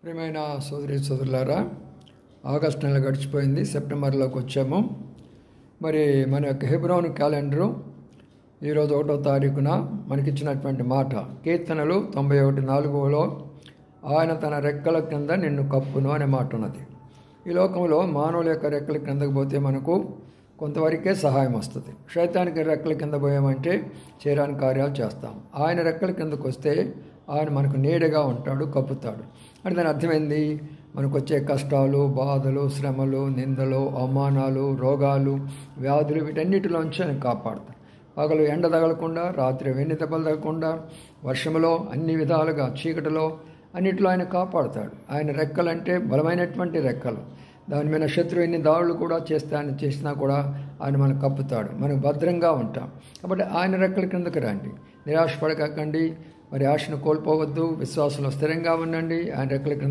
ప్రియమైన సోదరులారా, ఆగస్టు నెల గడిచిపోయింది, సెప్టెంబర్లోకి వచ్చాము. మరి మన యొక్క హెబ్రోను క్యాలెండరు ఈరోజు 1వ తారీఖున మనకిచ్చినటువంటి మాట కీర్తనలు 91:4లో ఆయన తన రెక్కల కింద నిన్ను కప్పును అనే మాట ఉన్నది. ఈ లోకంలో మానవుల యొక్క రెక్కల కిందకు పోతే మనకు కొంతవరకే సహాయం వస్తుంది. శైతానికి రెక్కల కింద పోయామంటే చేరాని కార్యాలు చేస్తాం. ఆయన రెక్కల కిందకు వస్తే ఆయన మనకు నీడగా ఉంటాడు, కప్పుతాడు. అంటే దాని అర్థమైంది, మనకు వచ్చే కష్టాలు, బాధలు, శ్రమలు, నిందలు, అవమానాలు, రోగాలు, వ్యాధులు వీటన్నిటిలోంచి ఆయన కాపాడుతాడు. పగలు ఎండ తగలకుండా, రాత్రి వెన్ను దెబ్బలు తగలకుండా, వర్షములో అన్ని విధాలుగా, చీకటిలో అన్నిటిలో ఆయన కాపాడుతాడు. ఆయన రెక్కలంటే బలమైనటువంటి రెక్కలు. దాని మీద శత్రువు ఎన్ని దాడులు కూడా చేసినా కూడా ఆయన మనకు కప్పుతాడు, మనకు భద్రంగా ఉంటాం. కాబట్టి ఆయన రెక్కల కిందకి రండి, నిరాశపడకండి, మరి ఆశను కోల్పోవద్దు, విశ్వాసంలో స్థిరంగా ఉండండి. ఆయన రెక్కల కింద